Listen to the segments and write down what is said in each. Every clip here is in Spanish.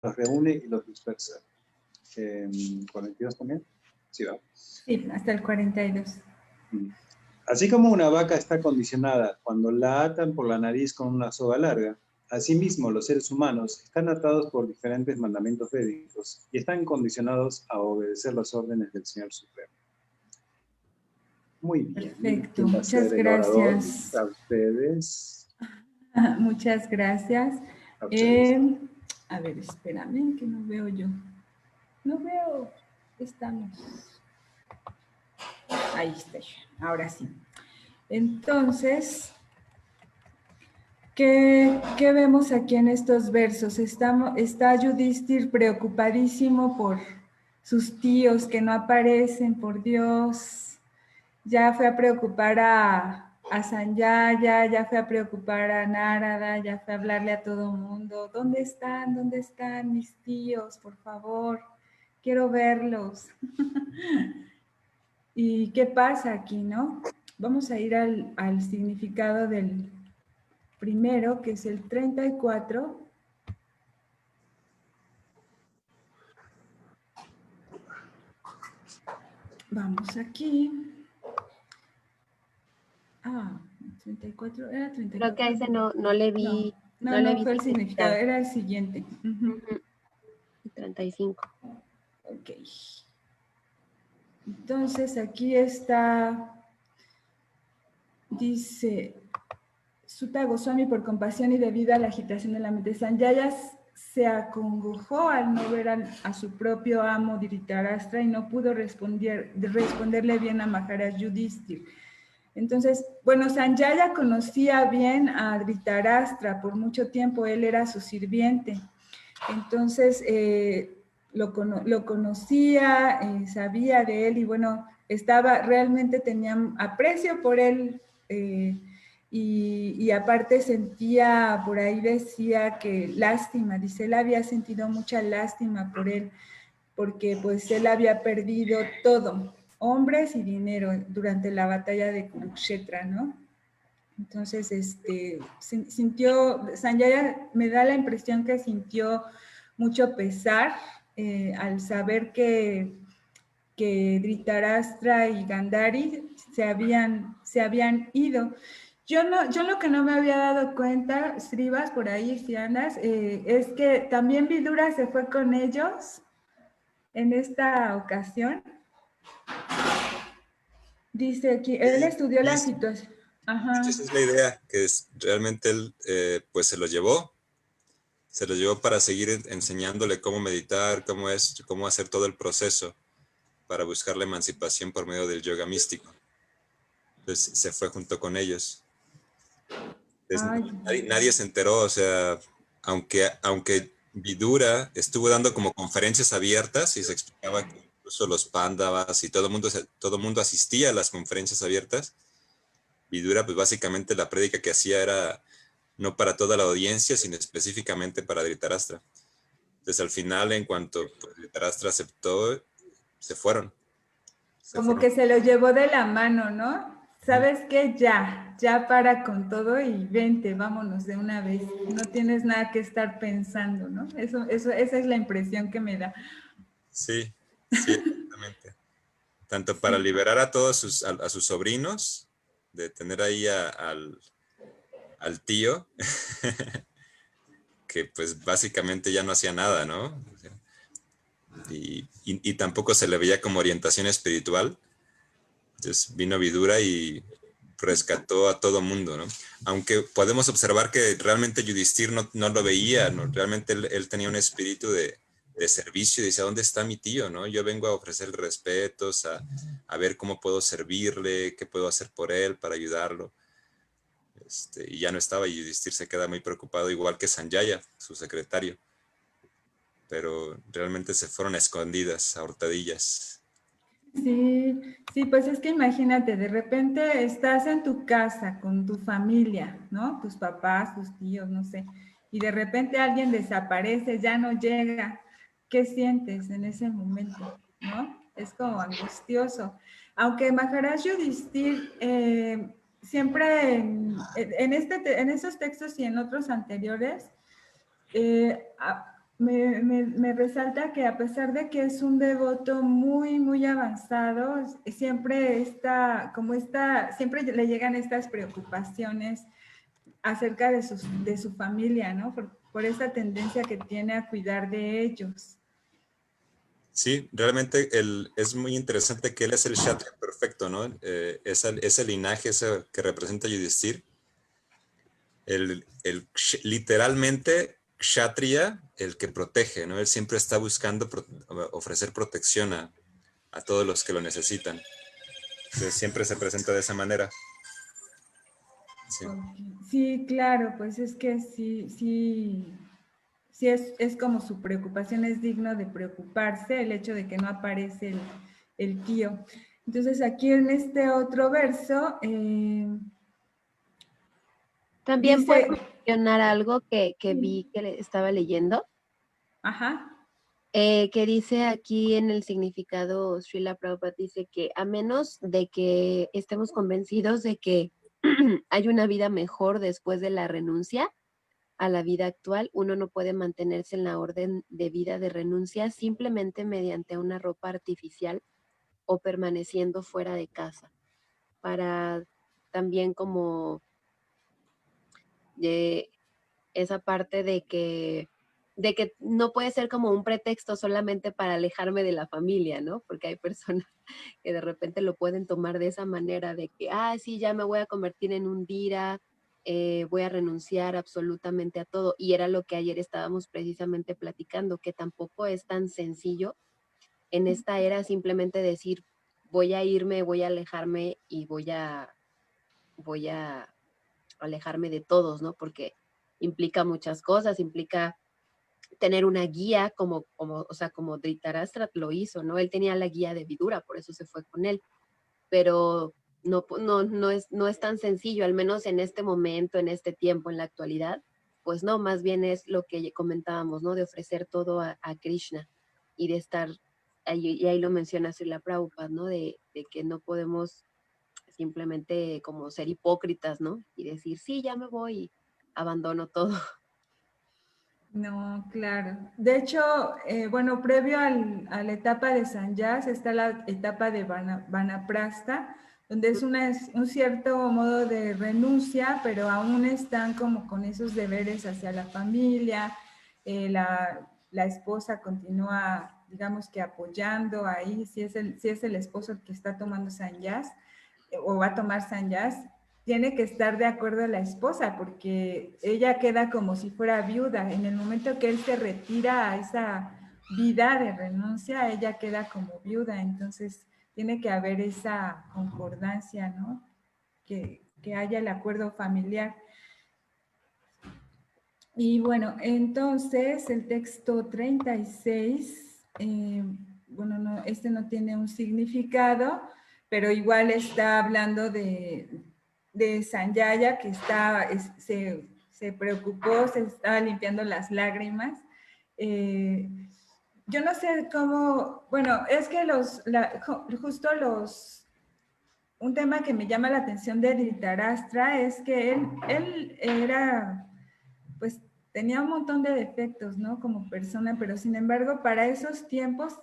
los reúne y los dispersa. ¿42 también? Sí, va. Sí, hasta el 42. Así como una vaca está condicionada cuando la atan por la nariz con una soga larga, asimismo los seres humanos están atados por diferentes mandamientos védicos y están condicionados a obedecer las órdenes del Señor Supremo. Muy bien. Perfecto, muchas gracias. A ustedes. Muchas gracias. A ustedes. A ver, espérame, que no veo yo. No veo. Estamos. Ahí está. Ahora sí. Entonces, ¿qué vemos aquí en estos versos? Está Yudhishthir preocupadísimo por sus tíos que no aparecen, por Dios. Ya fue a preocupar a Sanjaya, ya fue a preocupar a Narada, ya fue a hablarle a todo el mundo. ¿Dónde están? ¿Dónde están mis tíos? Por favor, quiero verlos. ¿Y qué pasa aquí, no? Vamos a ir al significado del primero, que es el 34. Vamos aquí. 34, era 34. Creo que a ese no le vi. No fue el significado, era el siguiente. 35. Ok. Entonces aquí está, dice, Sutta Goswami, por compasión y debido a la agitación de la mente, Sanjaya se acongojó al no ver a su propio amo Dhritarashtra y no pudo responderle bien a Maharaj Yudhishthir. Entonces, bueno, Sanjaya conocía bien a Dhritarashtra por mucho tiempo, él era su sirviente. Entonces, lo conocía, sabía de él y bueno, realmente tenía aprecio por él y aparte sentía, por ahí decía que lástima, dice, él había sentido mucha lástima por él, porque pues él había perdido todo, hombres y dinero durante la batalla de Kurukshetra, ¿no? Entonces, Sanjaya me da la impresión que sintió mucho pesar al saber que Dhritarashtra y Gandhari se habían ido. Yo lo que no me había dado cuenta, Srivas, por ahí si andas, es que también Vidura se fue con ellos en esta ocasión. Dice aquí, él estudió la situación. Ajá. Esa es la idea, que realmente él pues se lo llevó para seguir enseñándole cómo meditar, cómo hacer todo el proceso para buscar la emancipación por medio del yoga místico. Entonces se fue junto con ellos. Nadie se enteró, o sea, aunque Vidura estuvo dando como conferencias abiertas y se explicaba que incluso los pándavas y todo el mundo asistía a las conferencias abiertas, Vidura pues básicamente la prédica que hacía era no para toda la audiencia, sino específicamente para Dhritarashtra. Entonces al final, en cuanto pues, Dhritarashtra aceptó, se fueron. Que se lo llevó de la mano, ¿no? ¿Sabes qué? Ya para con todo y vente, vámonos de una vez. No tienes nada que estar pensando, ¿no? Esa es la impresión que me da. Sí, exactamente. Tanto para liberar a todos sus sobrinos, de tener ahí al tío, que pues básicamente ya no hacía nada, ¿no? Y tampoco se le veía como orientación espiritual. Entonces vino Vidura y rescató a todo mundo, ¿no? Aunque podemos observar que realmente Yudhishthir no lo veía, ¿no? Realmente él tenía un espíritu de servicio y decía, ¿dónde está mi tío, no? Yo vengo a ofrecerle respetos, a ver cómo puedo servirle, qué puedo hacer por él para ayudarlo. Y ya no estaba, y Yudhishthir se queda muy preocupado, igual que Sanjaya, su secretario. Pero realmente se fueron a escondidas, a hurtadillas. Sí, pues es que imagínate, de repente estás en tu casa con tu familia, ¿no? Tus papás, tus tíos, no sé, y de repente alguien desaparece, ya no llega. ¿Qué sientes en ese momento, no? Es como angustioso. Aunque Maharaj Yudhishthir siempre en esos textos y en otros anteriores me resalta que a pesar de que es un devoto muy, muy avanzado, siempre siempre le llegan estas preocupaciones acerca de su familia, ¿no? Por esa tendencia que tiene a cuidar de ellos. Sí, realmente es muy interesante que él es el Kshatriya perfecto, ¿no? Ese linaje ese que representa Yudhishthir, literalmente Kshatriya, el que protege, ¿no? Él siempre está buscando ofrecer protección a todos los que lo necesitan. Entonces, siempre se presenta de esa manera. Sí, sí, claro, pues es que sí es como su preocupación, es digno de preocuparse el hecho de que no aparece el tío. Entonces aquí en este otro verso También puedo dice... mencionar algo que vi que estaba leyendo, Ajá. que dice aquí en el significado, Srila Prabhupada dice que a menos de que estemos convencidos de que hay una vida mejor después de la renuncia a la vida actual, uno no puede mantenerse en la orden de vida de renuncia simplemente mediante una ropa artificial o permaneciendo fuera de casa, para también como esa parte de que no puede ser como un pretexto solamente para alejarme de la familia, ¿no? Porque hay personas que de repente lo pueden tomar de esa manera, de que, sí, ya me voy a convertir en un Dira, voy a renunciar absolutamente a todo. Y era lo que ayer estábamos precisamente platicando, que tampoco es tan sencillo en esta era simplemente decir, voy a irme, voy a alejarme y voy a alejarme de todos, ¿no? Porque implica muchas cosas, implica tener una guía o sea, como Dhritarashtra lo hizo, ¿no? Él tenía la guía de Vidura, por eso se fue con él, pero no es tan sencillo, al menos en este momento, en este tiempo, en la actualidad, pues no, más bien es lo que comentábamos, ¿no? De ofrecer todo a Krishna y de estar, y ahí lo menciona Srila Prabhupada, ¿no? De que no podemos simplemente como ser hipócritas, ¿no? Y decir, sí, ya me voy y abandono todo. No, claro. De hecho, bueno, previo a la etapa de Sanyas está la etapa de Vanaprastha, donde es un cierto modo de renuncia, pero aún están como con esos deberes hacia la familia. La esposa continúa, digamos que apoyando ahí, si es el esposo el que está tomando Sanyas o va a tomar Sanyas, tiene que estar de acuerdo a la esposa, porque ella queda como si fuera viuda. En el momento que él se retira a esa vida de renuncia, ella queda como viuda. Entonces, tiene que haber esa concordancia, ¿no? Que haya el acuerdo familiar. Y bueno, entonces el texto 36, bueno, no, este no tiene un significado, pero igual está hablando de Sanjaya, que se preocupó, se estaba limpiando las lágrimas. Yo no sé cómo, bueno, es que justo un tema que me llama la atención de Dhritarashtra es que él era, pues tenía un montón de defectos, ¿no? Como persona, pero sin embargo, para esos tiempos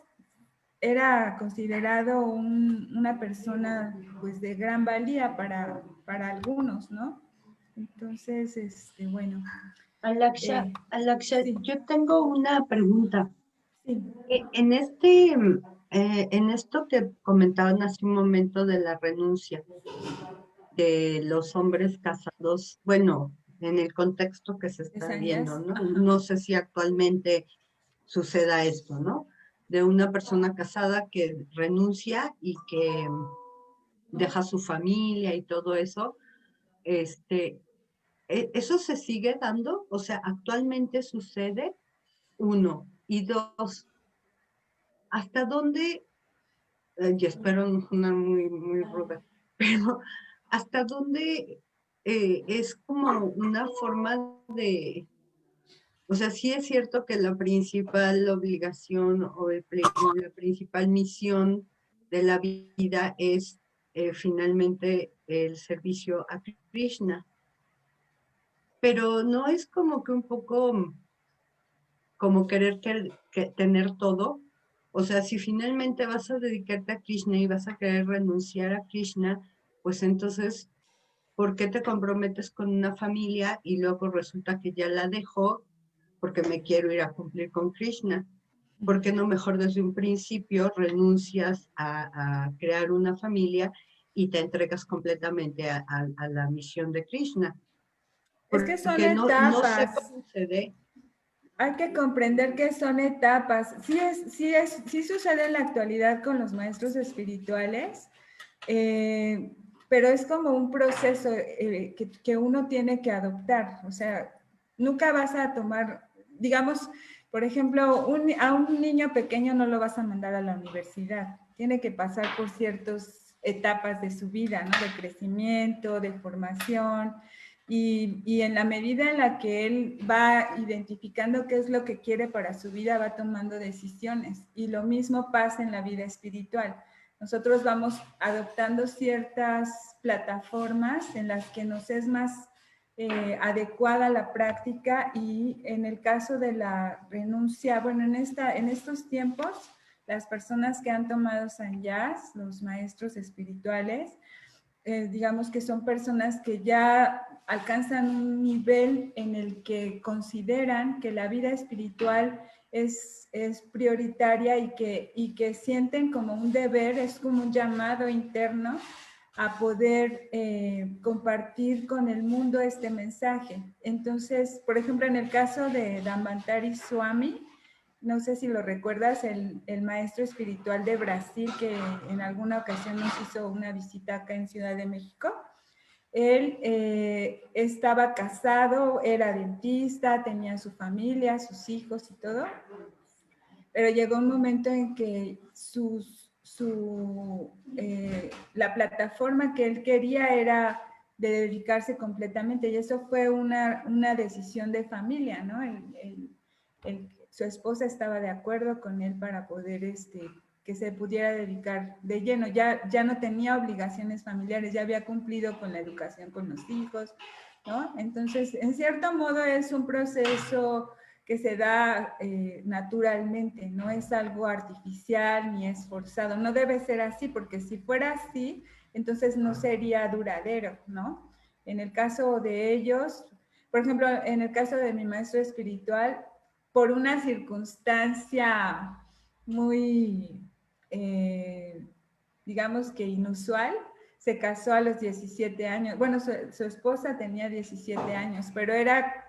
era considerado una persona pues de gran valía para algunos, ¿no? Entonces, bueno. Alaksha, Sí, yo tengo una pregunta. sí. En esto que comentaban hace un momento de la renuncia de los hombres casados, bueno, en el contexto que se está viendo, ¿no? No sé si actualmente suceda esto, ¿no? De una persona casada que renuncia y que deja su familia y todo eso, ¿eso se sigue dando? O sea, actualmente sucede, uno. Y dos, ¿hasta dónde, y espero no sonar muy, muy ruda, pero hasta dónde es como una forma de, o sea, sí es cierto que la principal obligación o la principal misión de la vida es finalmente el servicio a Krishna, pero no es como que un poco como querer tener todo. O sea, si finalmente vas a dedicarte a Krishna y vas a querer renunciar a Krishna, pues entonces, ¿por qué te comprometes con una familia y luego resulta que ya la dejo porque me quiero ir a cumplir con Krishna? ¿Por qué no mejor desde un principio renuncias a crear una familia y te entregas completamente a la misión de Krishna? Es que son Porque no sé etapas. cómo se dé. Hay que comprender que son etapas. Sí sucede en la actualidad con los maestros espirituales, pero es como un proceso que uno tiene que adoptar. O sea, nunca vas a tomar, digamos, por ejemplo, a un niño pequeño no lo vas a mandar a la universidad. Tiene que pasar por ciertas etapas de su vida, ¿no? De crecimiento, de formación. Y en la medida en la que él va identificando qué es lo que quiere para su vida, va tomando decisiones. Y lo mismo pasa en la vida espiritual. Nosotros vamos adoptando ciertas plataformas en las que nos es más adecuada la práctica, y en el caso de la renuncia, bueno, en estos tiempos, las personas que han tomado sannyas, los maestros espirituales, digamos que son personas que ya alcanzan un nivel en el que consideran que la vida espiritual es prioritaria, y que sienten como un deber, es como un llamado interno a poder compartir con el mundo este mensaje. Entonces, por ejemplo, en el caso de Dhamantari Swami, no sé si lo recuerdas, el maestro espiritual de Brasil, que en alguna ocasión nos hizo una visita acá en Ciudad de México. Él estaba casado, era dentista, tenía su familia, sus hijos y todo, pero llegó un momento en que la plataforma que él quería era de dedicarse completamente, y eso fue una decisión de familia, ¿no? Su esposa estaba de acuerdo con él para poder que se pudiera dedicar de lleno. Ya no tenía obligaciones familiares, ya había cumplido con la educación con los hijos, ¿no? Entonces, en cierto modo es un proceso que se da naturalmente, no es algo artificial ni es forzado. No debe ser así, porque si fuera así, entonces no sería duradero, ¿no? En el caso de ellos, por ejemplo, en el caso de mi maestro espiritual, por una circunstancia muy, digamos que inusual, se casó a los 17 años. Bueno, su esposa tenía 17 años, pero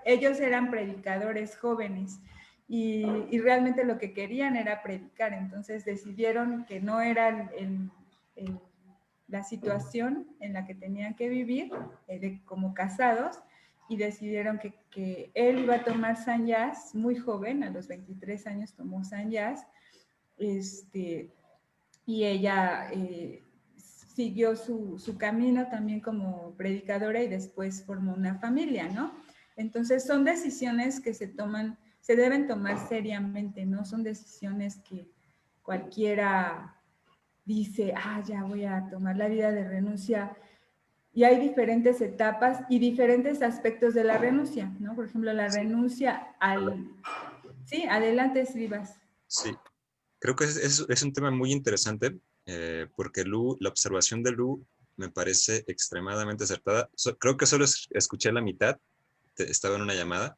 ellos eran predicadores jóvenes, y realmente lo que querían era predicar. Entonces decidieron que no era la situación en la que tenían que vivir como casados, y decidieron que él iba a tomar sannyas muy joven, a los 23 años tomó sannyas, y ella siguió su camino también como predicadora, y después formó una familia, ¿no? Entonces son decisiones que se deben tomar seriamente, no son decisiones que cualquiera dice, ya voy a tomar la vida de renuncia. Y hay diferentes etapas y diferentes aspectos de la renuncia, ¿no? Por ejemplo, la renuncia al... Sí, adelante, Srivas. Sí, creo que es un tema muy interesante porque la observación de Lu me parece extremadamente acertada. Creo que solo escuché la mitad, estaba en una llamada.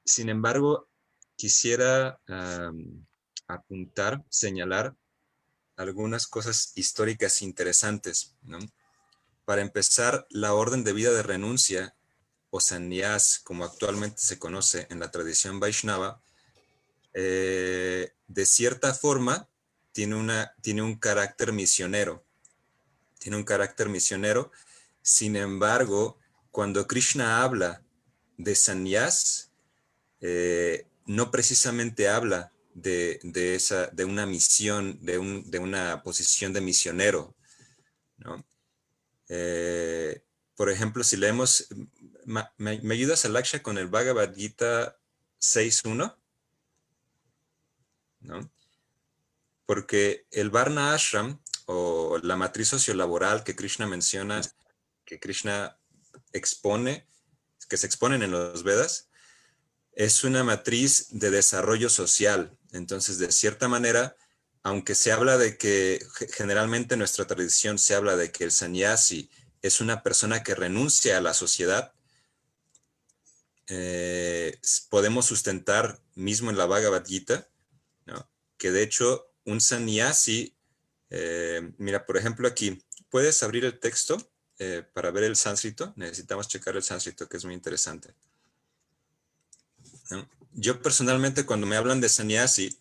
Sin embargo, quisiera señalar algunas cosas históricas interesantes, ¿no? Para empezar, la orden de vida de renuncia, o sannyas, como actualmente se conoce en la tradición Vaishnava, de cierta forma tiene un carácter misionero. Tiene un carácter misionero. Sin embargo, cuando Krishna habla de sannyas, no precisamente habla de una misión, de una posición de misionero, ¿no? Por ejemplo, si leemos, ¿me ayudas, Alaksha, con el Bhagavad Gita 6.1? ¿No? Porque el Varna Ashram, o la matriz sociolaboral que Krishna menciona, que Krishna expone, que se exponen en los Vedas, es una matriz de desarrollo social. Entonces, de cierta manera, aunque se habla de que generalmente en nuestra tradición se habla de que el sannyasi es una persona que renuncia a la sociedad, podemos sustentar mismo en la Bhagavad Gita, ¿no? Que de hecho un sannyasi, mira, por ejemplo aquí, ¿puedes abrir el texto para ver el sánscrito? Necesitamos checar el sánscrito, que es muy interesante, ¿no? Yo personalmente, cuando me hablan de sannyasi,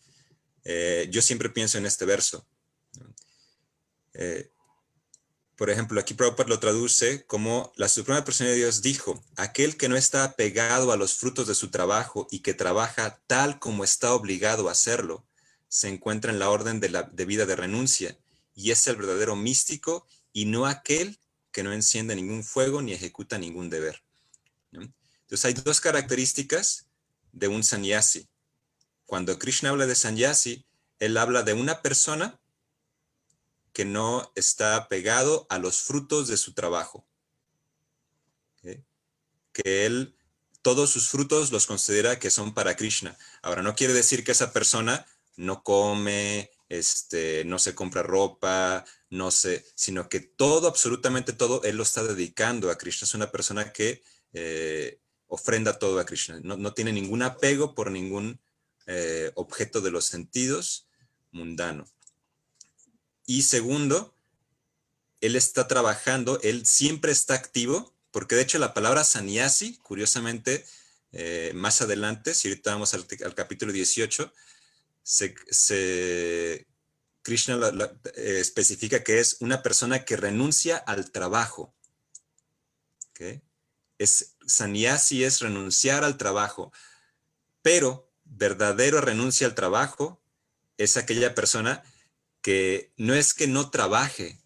yo siempre pienso en este verso, ¿no? Por ejemplo, aquí Prabhupada lo traduce como la Suprema Persona de Dios dijo: aquel que no está apegado a los frutos de su trabajo y que trabaja tal como está obligado a hacerlo, se encuentra en la orden de vida de renuncia, y es el verdadero místico, y no aquel que no enciende ningún fuego ni ejecuta ningún deber, ¿no? Entonces hay dos características de un sannyasi. Cuando Krishna habla de sannyasi, él habla de una persona que no está pegado a los frutos de su trabajo, ¿okay? Que él, todos sus frutos los considera que son para Krishna. Ahora, no quiere decir que esa persona no come, no se compra ropa, no sé, sino que todo, absolutamente todo, él lo está dedicando a Krishna. Es una persona que ofrenda todo a Krishna. No tiene ningún apego por ningún objeto de los sentidos mundano. Y segundo, él está trabajando, él siempre está activo, porque de hecho la palabra sannyasi, curiosamente, más adelante, si ahorita vamos al capítulo 18, Krishna especifica que es una persona que renuncia al trabajo, ¿okay? Sannyasi es renunciar al trabajo, pero verdadero renuncia al trabajo es aquella persona que no es que no trabaje,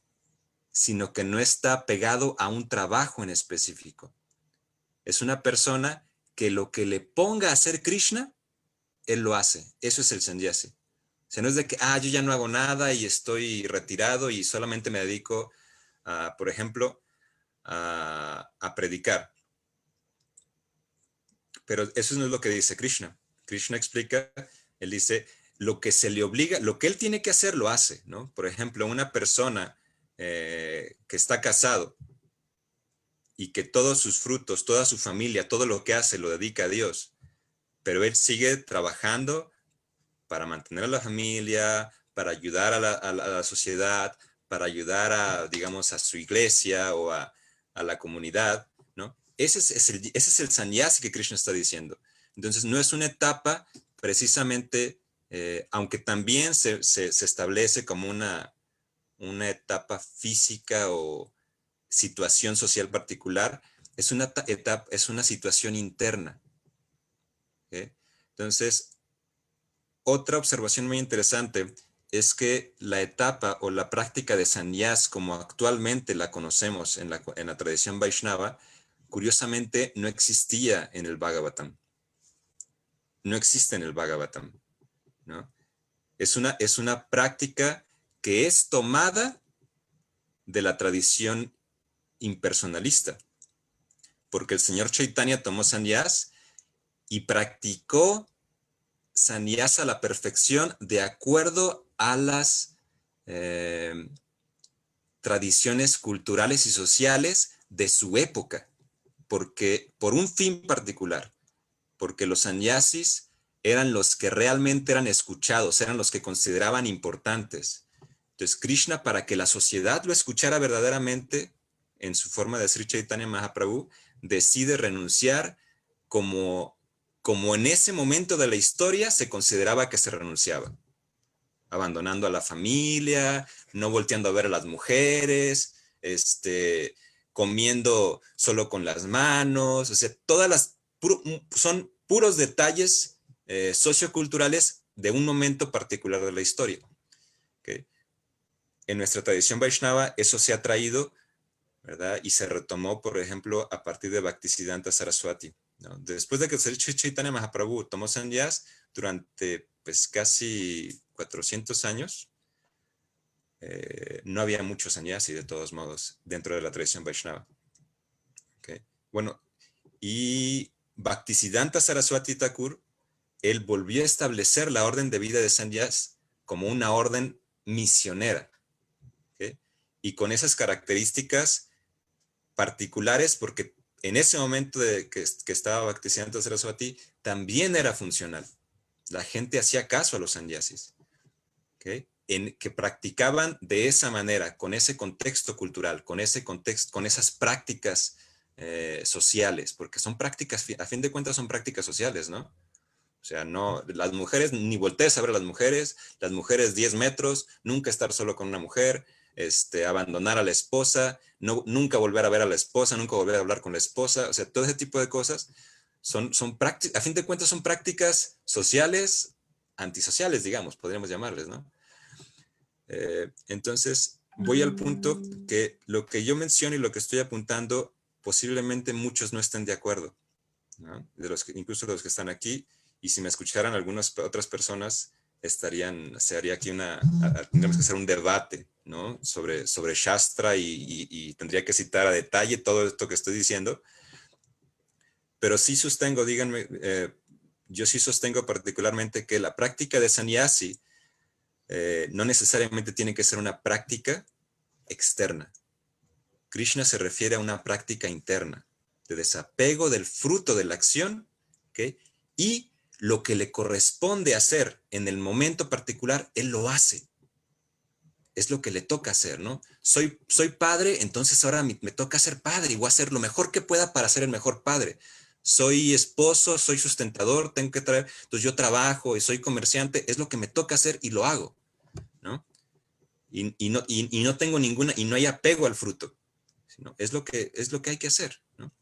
sino que no está pegado a un trabajo en específico. Es una persona que lo que le ponga a hacer Krishna, él lo hace. Eso es el sannyasi. O sea, no es de que, yo ya no hago nada y estoy retirado y solamente me dedico, por ejemplo, a predicar. Pero eso no es lo que dice Krishna. Krishna explica, él dice, lo que se le obliga, lo que él tiene que hacer, lo hace, ¿no? Por ejemplo, una persona que está casado y que todos sus frutos, toda su familia, todo lo que hace lo dedica a Dios, pero él sigue trabajando para mantener a la familia, para ayudar a la sociedad, para ayudar digamos, a su iglesia o a la comunidad, ¿no? Ese es el sannyasi que Krishna está diciendo. Entonces, no es una etapa precisamente, aunque también se establece como una etapa física o situación social particular, es una etapa, es una situación interna, ¿okay? Entonces, otra observación muy interesante es que la etapa o la práctica de sannyas, como actualmente la conocemos en la tradición Vaishnava, curiosamente no existía en el Bhagavatam. No existe en el Bhagavatam, ¿no? Es una práctica que es tomada de la tradición impersonalista, porque el señor Chaitanya tomó sannyas y practicó sannyas a la perfección de acuerdo a las tradiciones culturales y sociales de su época, porque por un fin particular, porque los sannyasis eran los que realmente eran escuchados, eran los que consideraban importantes. Entonces Krishna, para que la sociedad lo escuchara verdaderamente en su forma de Sri Chaitanya Mahaprabhu, decide renunciar como en ese momento de la historia se consideraba que se renunciaba, abandonando a la familia, no volteando a ver a las mujeres, comiendo solo con las manos, o sea, son puros detalles socioculturales de un momento particular de la historia, ¿okay? En nuestra tradición Vaishnava eso se ha traído, ¿verdad? Y se retomó, por ejemplo, a partir de Bhaktisiddhanta Saraswati, ¿no? Después de que Sri Chaitanya Mahaprabhu tomó sannyas durante pues casi 400 años, no había muchos sannyasi de todos modos dentro de la tradición Vaishnava, ¿okay? Bueno, y Bhaktisiddhanta Saraswati Thakur, él volvió a establecer la orden de vida de sannyas como una orden misionera, ¿okay? Y con esas características particulares, porque en ese momento que estaba Bhaktisiddhanta Saraswati, también era funcional. La gente hacía caso a los sannyasis, ¿okay? Que practicaban de esa manera, con ese contexto cultural, con ese contexto, con esas prácticas sociales, porque son prácticas, a fin de cuentas son prácticas sociales, ¿no? O sea, no, las mujeres, ni voltees a ver a las mujeres 10 metros, nunca estar solo con una mujer, abandonar a la esposa, no, nunca volver a ver a la esposa, nunca volver a hablar con la esposa, o sea, todo ese tipo de cosas son prácticas, a fin de cuentas son prácticas sociales, antisociales, digamos, podríamos llamarles, ¿no? Entonces, voy al punto que lo que yo menciono y lo que estoy apuntando, posiblemente muchos no estén de acuerdo, ¿no? Incluso los que están aquí, y si me escucharan algunas otras personas, se haría aquí tendríamos que hacer un debate, ¿no? sobre Shastra y tendría que citar a detalle todo esto que estoy diciendo, pero sí sostengo, díganme, yo sí sostengo particularmente que la práctica de sannyasi no necesariamente tiene que ser una práctica externa. Krishna se refiere a una práctica interna, de desapego del fruto de la acción, ¿okay? Y lo que le corresponde hacer en el momento particular, él lo hace. Es lo que le toca hacer, ¿no? Soy padre, entonces ahora me toca ser padre y voy a hacer lo mejor que pueda para ser el mejor padre. Soy esposo, soy sustentador, tengo que traer, entonces yo trabajo y soy comerciante, es lo que me toca hacer y lo hago, ¿no? Y no tengo ninguna, y no hay apego al fruto, sino es lo que hay que hacer, ¿no?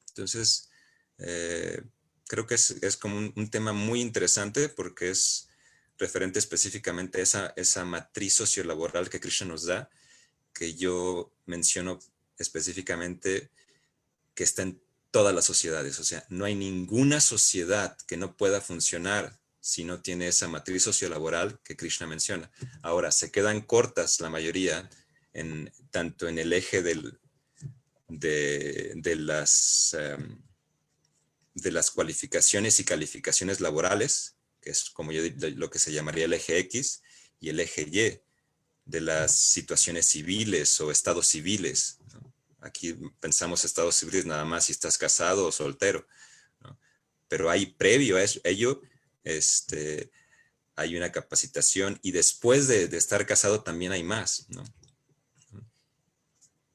Entonces, creo que es como un tema muy interesante porque es referente específicamente a esa matriz sociolaboral que Krishna nos da, que yo menciono específicamente que está en todas las sociedades. O sea, no hay ninguna sociedad que no pueda funcionar si no tiene esa matriz sociolaboral que Krishna menciona. Ahora, se quedan cortas la mayoría, tanto en el eje de las cualificaciones y calificaciones laborales, que es como lo que se llamaría el eje X, y el eje Y, de las situaciones civiles o estados civiles, ¿no? Aquí pensamos estados civiles nada más si estás casado o soltero, ¿no? Pero hay previo a ello, hay una capacitación, y después de estar casado también hay más, ¿no?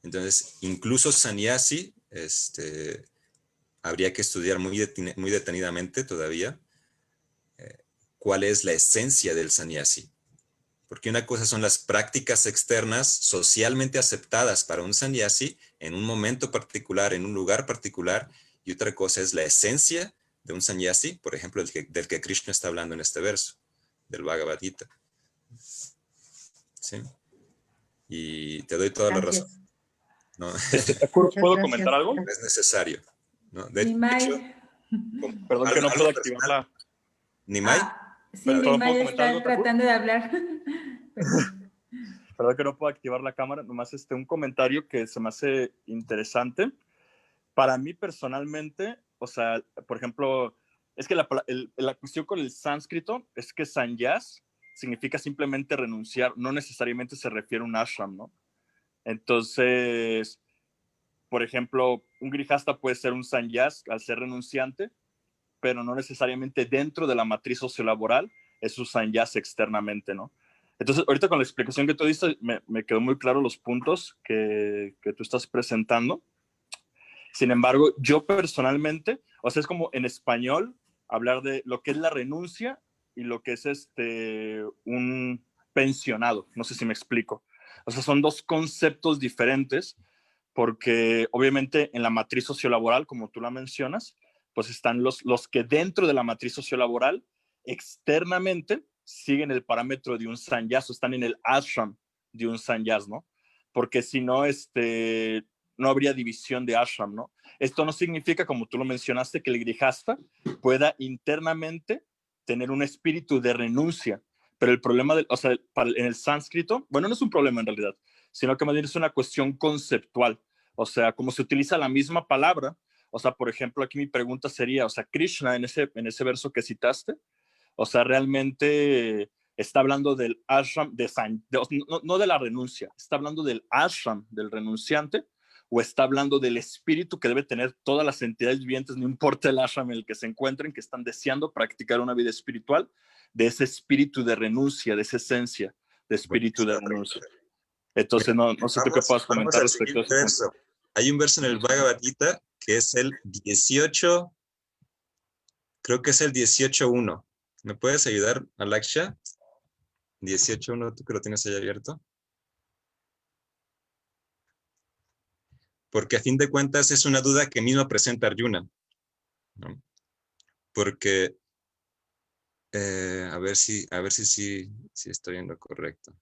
Entonces, incluso sannyasi, habría que estudiar muy detenidamente todavía cuál es la esencia del sannyasi. Porque una cosa son las prácticas externas socialmente aceptadas para un sannyasi en un momento particular, en un lugar particular, y otra cosa es la esencia de un sannyasi, por ejemplo, del que Krishna está hablando en este verso, del Bhagavad Gita. ¿Sí? Y te doy toda la razón. ¿No? ¿Puedo comentar algo? Es necesario, ¿no? De Nimai. hecho, perdón que no puedo activar la... ¿Nimai? Sí, Nimai está tratando de hablar. Perdón que no puedo activar la cámara, nomás un comentario que se me hace interesante. Para mí personalmente, o sea, por ejemplo, es que la cuestión con el sánscrito es que sannyas significa simplemente renunciar, no necesariamente se refiere a un ashram, ¿no? Entonces, por ejemplo, un grijasta puede ser un sannyas al ser renunciante, pero no necesariamente dentro de la matriz sociolaboral es un sannyas externamente, ¿no? Entonces, ahorita con la explicación que tú diste, me quedó muy claro los puntos que tú estás presentando. Sin embargo, yo personalmente, o sea, es como en español hablar de lo que es la renuncia y lo que es un pensionado. No sé si me explico. O sea, son dos conceptos diferentes porque obviamente en la matriz sociolaboral, como tú la mencionas, pues están los que dentro de la matriz sociolaboral externamente siguen el parámetro de un sannyas o están en el ashram de un sannyas, ¿no? Porque si no, no habría división de ashram, ¿no? Esto no significa, como tú lo mencionaste, que el grijasta pueda internamente tener un espíritu de renuncia, pero el problema, en el sánscrito, bueno, no es un problema en realidad, sino que más bien es una cuestión conceptual, o sea, como se utiliza la misma palabra, O sea, por ejemplo, aquí mi pregunta sería, o sea, Krishna en ese verso que citaste, o sea, realmente está hablando del ashram no de la renuncia, está hablando del ashram del renunciante, o está hablando del espíritu que debe tener todas las entidades vivientes, no importa el ashram en el que se encuentren, que están deseando practicar una vida espiritual, de ese espíritu de renuncia, de esa esencia de espíritu de renuncia. Entonces, no sé tú qué puedas comentar respecto a eso. Verso. Hay un verso en el Bhagavad Gita que es el 18, creo que es el 18.1. ¿Me puedes ayudar, Alaksha? 18.1, tú que lo tienes ahí abierto. Porque a fin de cuentas es una duda que mismo presenta Arjuna, ¿no? Porque, a ver si estoy viendo correcto.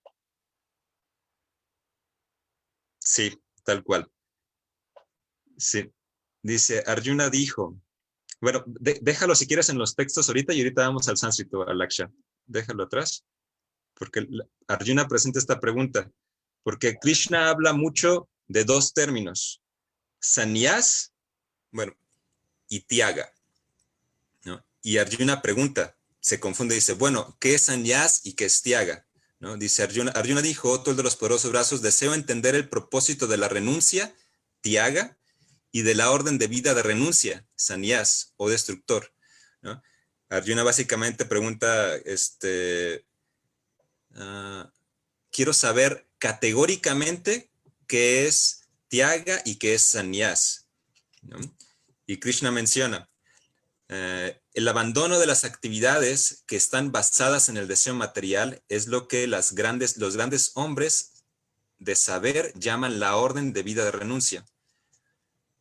Sí, tal cual. Sí. Dice, Arjuna dijo, bueno, déjalo si quieres en los textos ahorita y ahorita vamos al sánscrito, Alaksha. Déjalo atrás, porque Arjuna presenta esta pregunta, porque Krishna habla mucho de dos términos, sannyas, bueno, y tyaga, ¿no? Y Arjuna pregunta, se confunde, dice, bueno, ¿qué es sannyas y qué es tyaga? ¿No? Dice Arjuna dijo, oh, tú el de los poderosos brazos, deseo entender el propósito de la renuncia, tyaga, y de la orden de vida de renuncia, sannyas o destructor, ¿no? Arjuna básicamente pregunta, quiero saber categóricamente qué es tyaga y qué es sannyas, ¿no? Y Krishna menciona, el abandono de las actividades que están basadas en el deseo material es lo que los grandes hombres de saber llaman la orden de vida de renuncia.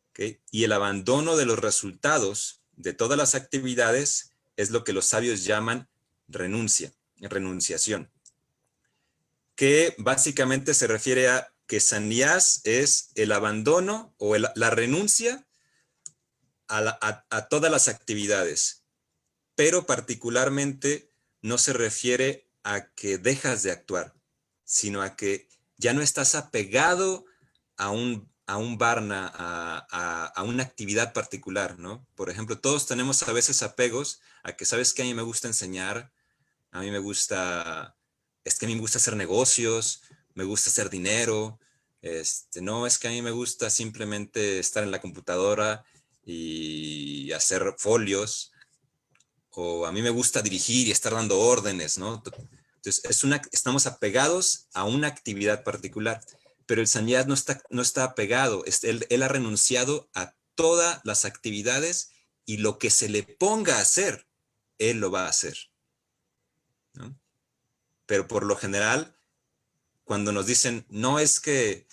¿Okay? Y el abandono de los resultados de todas las actividades es lo que los sabios llaman renunciación. Que básicamente se refiere a que sannyas es el abandono o la renuncia a todas las actividades, pero particularmente no se refiere a que dejas de actuar, sino a que ya no estás apegado a un varna, a una actividad particular, ¿no? Por ejemplo, todos tenemos a veces apegos a que, ¿sabes qué? A mí me gusta enseñar, a mí me gusta, es que a mí me gusta hacer negocios, me gusta hacer dinero, no, es que a mí me gusta simplemente estar en la computadora y hacer folios, o a mí me gusta dirigir y estar dando órdenes, ¿no? Entonces, estamos apegados a una actividad particular, pero el sannyas no está apegado, él ha renunciado a todas las actividades y lo que se le ponga a hacer, él lo va a hacer, ¿no? Pero por lo general, cuando nos dicen, no es que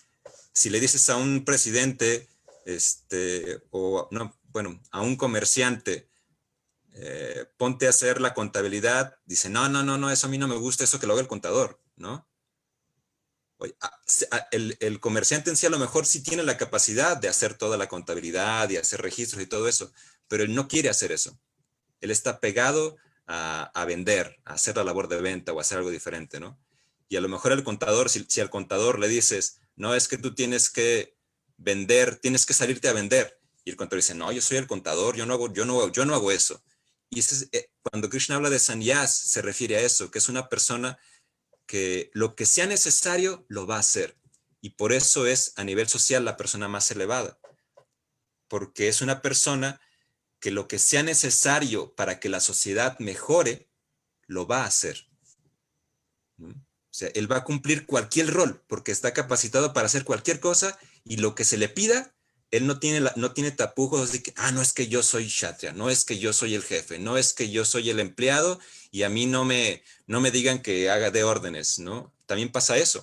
si le dices a un presidente, o no, bueno, a un comerciante, ponte a hacer la contabilidad, dice, no, eso a mí no me gusta, eso que lo haga el contador, ¿no? Oye, el comerciante en sí a lo mejor sí tiene la capacidad de hacer toda la contabilidad y hacer registros y todo eso, pero él no quiere hacer eso. Él está pegado a vender, a hacer la labor de venta o a hacer algo diferente, ¿no? Y a lo mejor el contador, si al contador le dices, no, es que tú tienes que vender, tienes que salirte a vender, y el contador dice, no, yo soy el contador, yo no hago eso. Y cuando Krishna habla de sannyas, se refiere a eso, que es una persona que lo que sea necesario lo va a hacer. Y por eso es a nivel social la persona más elevada. Porque es una persona que lo que sea necesario para que la sociedad mejore, lo va a hacer. ¿No? O sea, él va a cumplir cualquier rol porque está capacitado para hacer cualquier cosa y lo que se le pida, él no tiene tapujos de que, no es que yo soy kshatriya, no es que yo soy el jefe, no es que yo soy el empleado y a mí no me digan que haga de órdenes, ¿no? También pasa eso.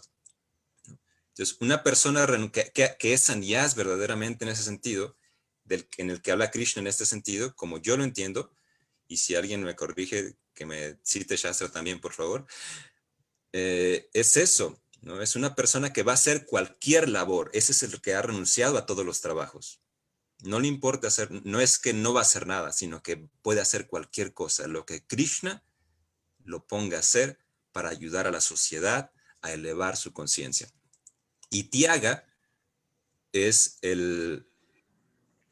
Entonces, una persona que es sannyas verdaderamente en ese sentido, en el que habla Krishna en este sentido, como yo lo entiendo, y si alguien me corrige, que me cite Shastra también, por favor, es eso, ¿no? Es una persona que va a hacer cualquier labor. Ese es el que ha renunciado a todos los trabajos. No le importa hacer, no es que no va a hacer nada, sino que puede hacer cualquier cosa. Lo que Krishna lo ponga a hacer para ayudar a la sociedad a elevar su conciencia. Y tyaga es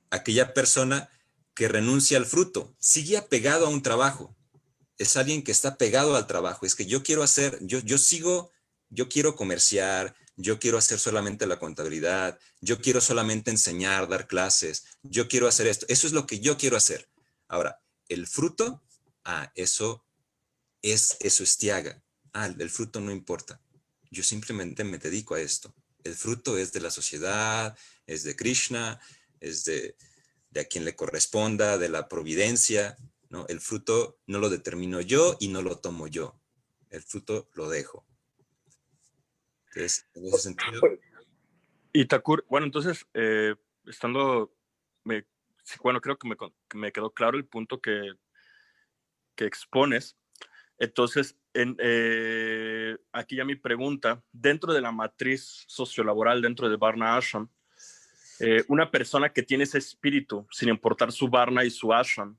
aquella persona que renuncia al fruto, sigue apegado a un trabajo. Es alguien que está pegado al trabajo. Es que yo quiero hacer, yo quiero comerciar, yo quiero hacer solamente la contabilidad, yo quiero solamente enseñar, dar clases, yo quiero hacer esto. Eso es lo que yo quiero hacer. Ahora, el fruto, eso es tiaga. El fruto no importa. Yo simplemente me dedico a esto. El fruto es de la sociedad, es de Krishna, es de a quien le corresponda, de la providencia, ¿no? El fruto no lo determino yo y no lo tomo yo. El fruto lo dejo. Entonces, en ese sentido... Y Thakur, bueno, entonces, bueno, creo que me quedó claro el punto que expones. Entonces, aquí ya mi pregunta, dentro de la matriz sociolaboral, dentro de Varna Ashram, una persona que tiene ese espíritu, sin importar su Varna y su Ashram,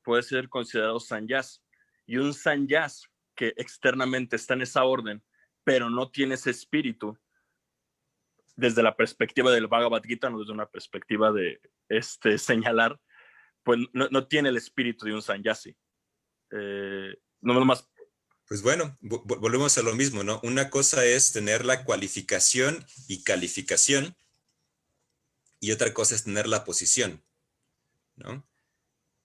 puede ser considerado sannyas. Y un sannyas que externamente está en esa orden, pero no tiene ese espíritu, desde la perspectiva del Bhagavad Gita, no desde una perspectiva de señalar, pues no tiene el espíritu de un sannyasi. No más. Pues bueno, volvemos a lo mismo, ¿no? Una cosa es tener la cualificación y calificación, y otra cosa es tener la posición, ¿no?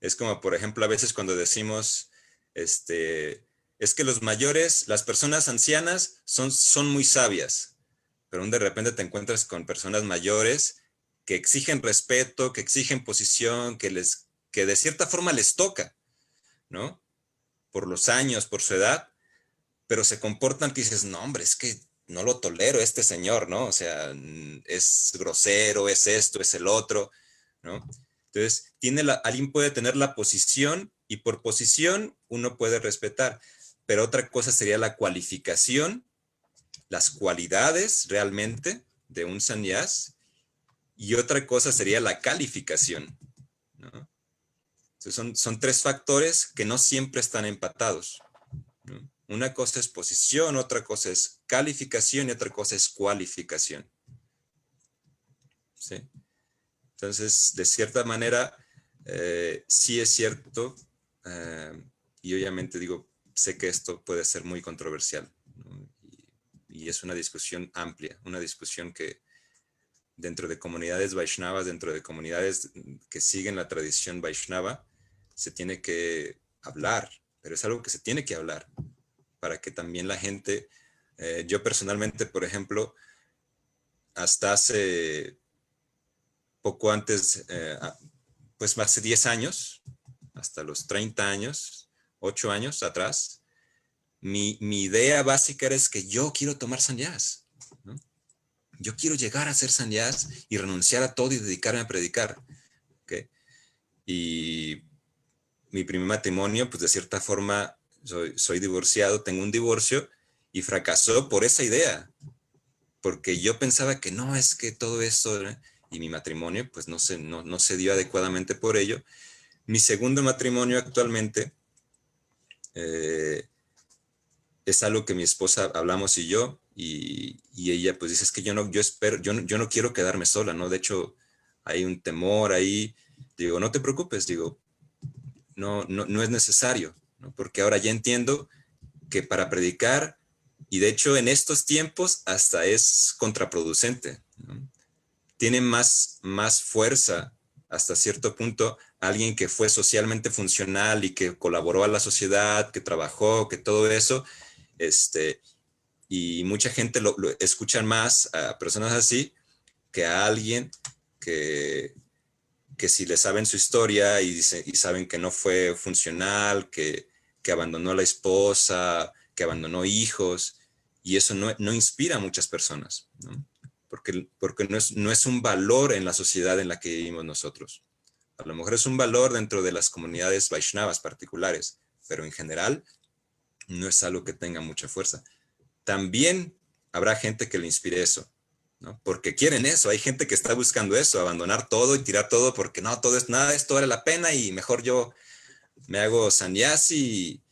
Es como, por ejemplo, a veces cuando decimos, es que los mayores, las personas ancianas son muy sabias, pero de repente te encuentras con personas mayores que exigen respeto, que exigen posición, que de cierta forma les toca, ¿no? Por los años, por su edad, pero se comportan que dices, no, hombre, es que no lo tolero este señor, ¿no? O sea, es grosero, es esto, es el otro, ¿no? Entonces, alguien puede tener la posición y por posición uno puede respetar, pero otra cosa sería la cualificación, las cualidades realmente de un sannyas, y otra cosa sería la calificación, ¿no? Entonces son tres factores que no siempre están empatados, ¿no? Una cosa es posición, otra cosa es calificación y otra cosa es cualificación. ¿Sí? Entonces, de cierta manera, sí es cierto, y obviamente digo, sé que esto puede ser muy controversial, ¿no? Y es una discusión amplia, una discusión que dentro de comunidades Vaishnavas, dentro de comunidades que siguen la tradición Vaishnava, se tiene que hablar, pero es algo que se tiene que hablar para que también la gente, yo personalmente, por ejemplo, hasta hace poco antes, pues hace 10 años, hasta los 30 años, 8 años atrás, mi idea básica es que yo quiero tomar sannyas, ¿no? Yo quiero llegar a ser sannyas y renunciar a todo y dedicarme a predicar, ¿okay? Y mi primer matrimonio, pues de cierta forma, soy divorciado, tengo un divorcio y fracasó por esa idea, porque yo pensaba que no, es que todo esto, ¿eh? Y mi matrimonio pues no se dio adecuadamente por ello. Mi segundo matrimonio actualmente es algo que mi esposa hablamos y yo, y ella pues dice, es que yo no quiero quedarme sola, ¿no? De hecho, hay un temor ahí. Digo, no te preocupes, digo, no es necesario, ¿no? Porque ahora ya entiendo que para predicar, y de hecho en estos tiempos hasta es contraproducente, ¿no? Tiene más fuerza hasta cierto punto alguien que fue socialmente funcional y que colaboró a la sociedad, que trabajó, que todo eso, y mucha gente lo escuchan más a personas así que a alguien que si le saben su historia y saben que no fue funcional, que abandonó a la esposa, que abandonó hijos, y eso no inspira a muchas personas, ¿no? Porque no es un valor en la sociedad en la que vivimos nosotros. A lo mejor es un valor dentro de las comunidades Vaishnavas particulares, pero en general no es algo que tenga mucha fuerza. También habrá gente que le inspire eso, ¿no? Porque quieren eso. Hay gente que está buscando eso, abandonar todo y tirar todo porque no, nada de esto vale la pena y mejor yo me hago sannyasi,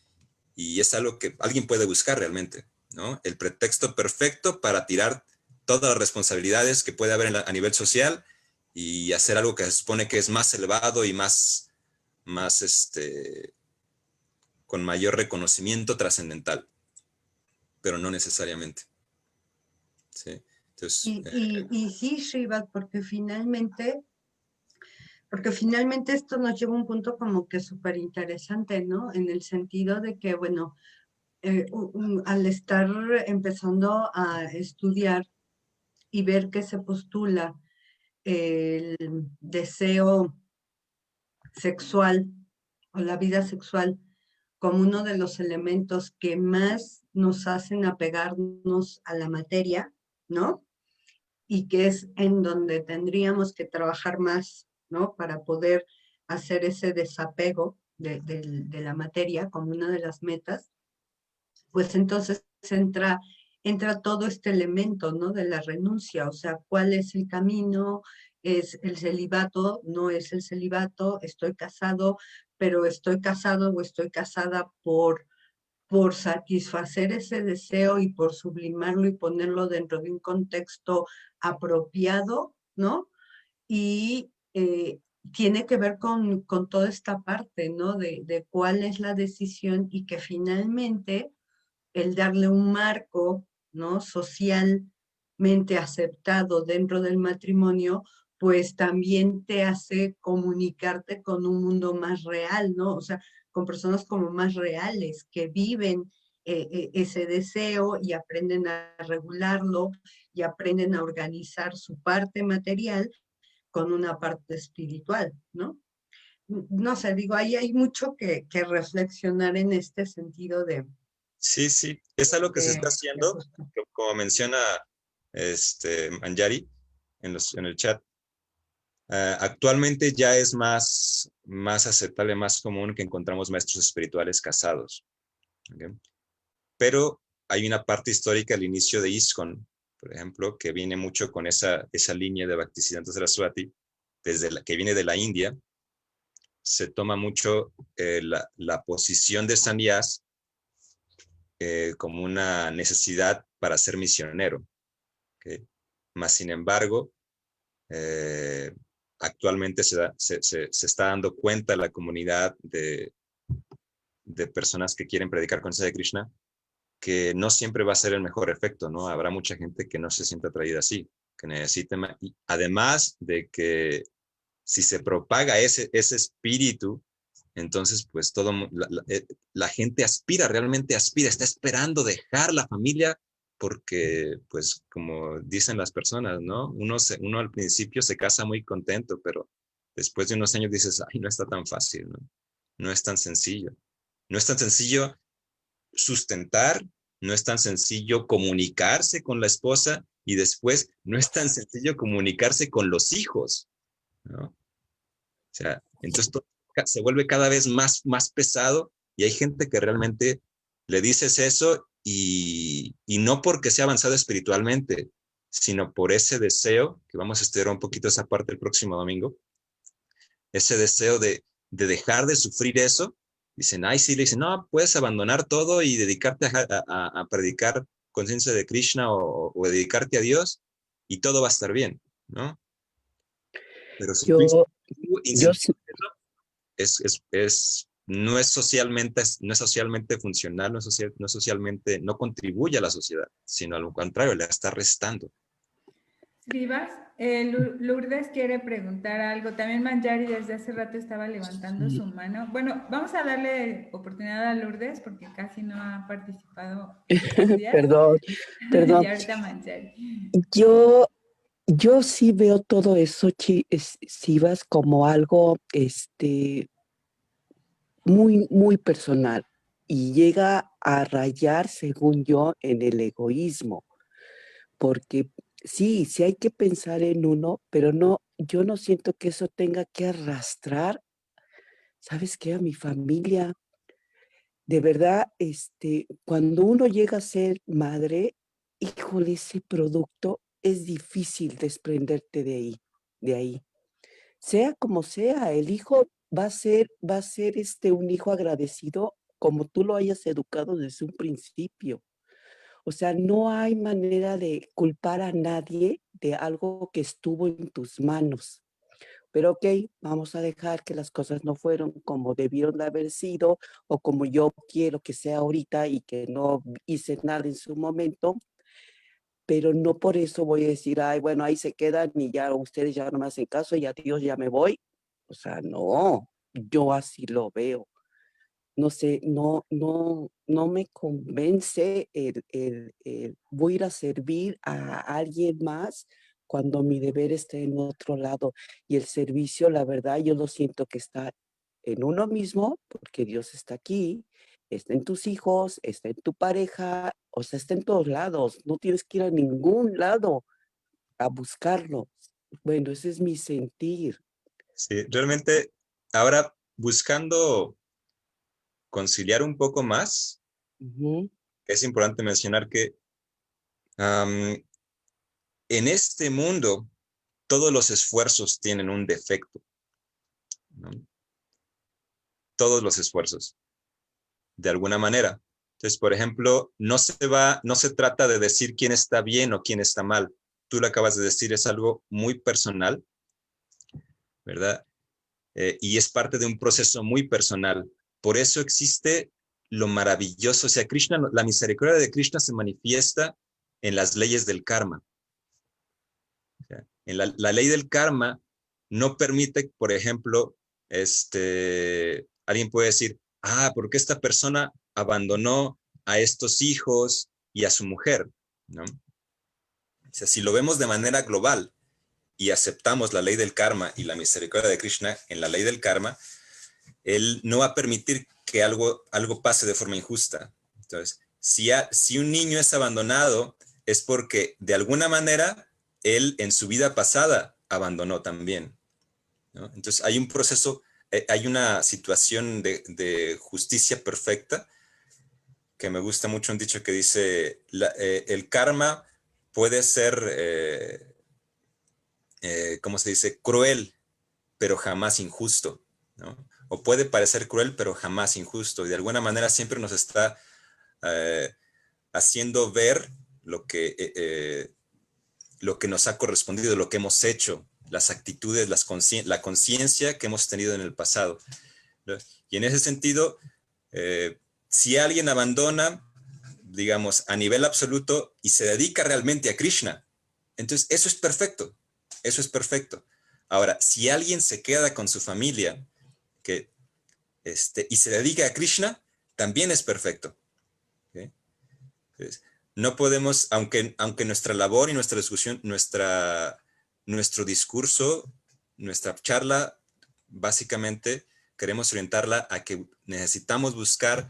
y es algo que alguien puede buscar realmente, ¿no? El pretexto perfecto para tirar todas las responsabilidades que puede haber a nivel social y hacer algo que se supone que es más elevado y más con mayor reconocimiento trascendental, pero no necesariamente. ¿Sí? Entonces, Y sí, Shiva, porque finalmente esto nos lleva a un punto como que súper interesante, ¿no? En el sentido de que, bueno, al estar empezando a estudiar y ver que se postula el deseo sexual o la vida sexual como uno de los elementos que más nos hacen apegarnos a la materia, ¿no? Y que es en donde tendríamos que trabajar más, ¿no? Para poder hacer ese desapego de la materia como una de las metas, pues entonces entra todo este elemento, ¿no? De la renuncia, o sea, ¿cuál es el camino? ¿Es el celibato? ¿No es el celibato? ¿Estoy casado, pero estoy casado o estoy casada por satisfacer ese deseo y por sublimarlo y ponerlo dentro de un contexto apropiado, ¿no? Y tiene que ver con toda esta parte, ¿no? De cuál es la decisión y que finalmente el darle un marco, ¿no? Socialmente aceptado dentro del matrimonio, pues también te hace comunicarte con un mundo más real, ¿no? O sea, con personas como más reales, que viven ese deseo y aprenden a regularlo y aprenden a organizar su parte material con una parte espiritual, ¿no? No sé, digo, ahí hay mucho que reflexionar en este sentido sí, sí, es algo que se está haciendo, justo. como menciona Manjari en el chat. Actualmente ya es más aceptable, más común que encontramos maestros espirituales casados. ¿Okay? Pero hay una parte histórica al inicio de ISKCON, por ejemplo, que viene mucho con esa línea de Bhaktisiddhanta Saraswati, que viene de la India. Se toma mucho la posición de sannyas como una necesidad para ser misionero. ¿Okay? Más sin embargo, actualmente se está dando cuenta la comunidad de personas que quieren predicar conciencia de Krishna, que no siempre va a ser el mejor efecto, ¿no? Habrá mucha gente que no se sienta atraída así, que necesite más. Y además de que si se propaga ese espíritu, entonces pues la gente realmente aspira, está esperando dejar la familia porque pues como dicen las personas, ¿no? Uno al principio se casa muy contento, pero después de unos años dices, ay, no está tan fácil, ¿no? No es tan sencillo. No es tan sencillo sustentar, no es tan sencillo comunicarse con la esposa y después no es tan sencillo comunicarse con los hijos, ¿no? O sea, entonces todo se vuelve cada vez más pesado y hay gente que realmente le dices eso y no porque sea avanzado espiritualmente, sino por ese deseo, que vamos a estudiar un poquito esa parte el próximo domingo, ese deseo de dejar de sufrir eso. Dicen, ay, sí, le dicen, no, puedes abandonar todo y dedicarte a predicar conciencia de Krishna o dedicarte a Dios y todo va a estar bien, ¿no? Pero si tú Yo incentivas sí, eso, no es socialmente funcional, no socialmente, no contribuye a la sociedad, sino al contrario, le está restando. Vivas, Lourdes quiere preguntar algo. También Manjari desde hace rato estaba levantando sí. su mano. Bueno, vamos a darle oportunidad a Lourdes porque casi no ha participado estos días. Perdón. Y ahorita Manjari. Yo sí veo todo eso, Sivas, como algo muy, muy personal y llega a rayar, según yo, en el egoísmo, porque sí hay que pensar en uno, pero yo no siento que eso tenga que arrastrar, ¿sabes qué? A mi familia. De verdad, cuando uno llega a ser madre, híjole, ese producto es difícil desprenderte de ahí. Sea como sea, el hijo va a ser un hijo agradecido como tú lo hayas educado desde un principio. O sea, no hay manera de culpar a nadie de algo que estuvo en tus manos. Pero ok, vamos a dejar que las cosas no fueron como debieron de haber sido o como yo quiero que sea ahorita y que no hice nada en su momento, pero no por eso voy a decir, ay, bueno, ahí se quedan y ya ustedes ya no me hacen caso y adiós, ya me voy. O sea, no, yo así lo veo. No sé, no me convence voy a ir a servir a alguien más cuando mi deber está en otro lado. Y el servicio, la verdad, yo lo siento que está en uno mismo, porque Dios está aquí, está en tus hijos, está en tu pareja, o sea, está en todos lados. No tienes que ir a ningún lado a buscarlo. Bueno, ese es mi sentir. Sí, realmente ahora buscando conciliar un poco más, Ujú. es importante mencionar que am, en este mundo todos los esfuerzos tienen un defecto, ¿no? Todos los esfuerzos, de alguna manera. Entonces, por ejemplo, no se trata de decir quién está bien o quién está mal. Tú lo acabas de decir, es algo muy personal, ¿verdad? Y es parte de un proceso muy personal. Por eso existe lo maravilloso. O sea, Krishna, la misericordia de Krishna se manifiesta en las leyes del karma. O sea, en la ley del karma no permite, por ejemplo, alguien puede decir, ¿por qué esta persona abandonó a estos hijos y a su mujer? ¿No? O sea, si lo vemos de manera global y aceptamos la ley del karma y la misericordia de Krishna en la ley del karma, él no va a permitir que algo pase de forma injusta. Entonces, si un niño es abandonado, es porque de alguna manera él en su vida pasada abandonó también, ¿no? Entonces, hay un proceso, hay una situación de justicia perfecta, que me gusta mucho un dicho que dice, el karma puede ser, ¿cómo se dice? Cruel, pero jamás injusto, ¿no? O puede parecer cruel, pero jamás injusto. Y de alguna manera siempre nos está eh, haciendo ver lo que nos ha correspondido, lo que hemos hecho, las actitudes, la conciencia que hemos tenido en el pasado, ¿no? Y en ese sentido, eh, si alguien abandona, digamos, a nivel absoluto y se dedica realmente a Krishna, entonces eso es perfecto, eso es perfecto. Ahora, si alguien se queda con su familia, que, y se dedica a Krishna, también es perfecto. ¿Okay? Entonces, no podemos, aunque nuestra labor y nuestra discusión, nuestro discurso, nuestra charla, básicamente queremos orientarla a que necesitamos buscar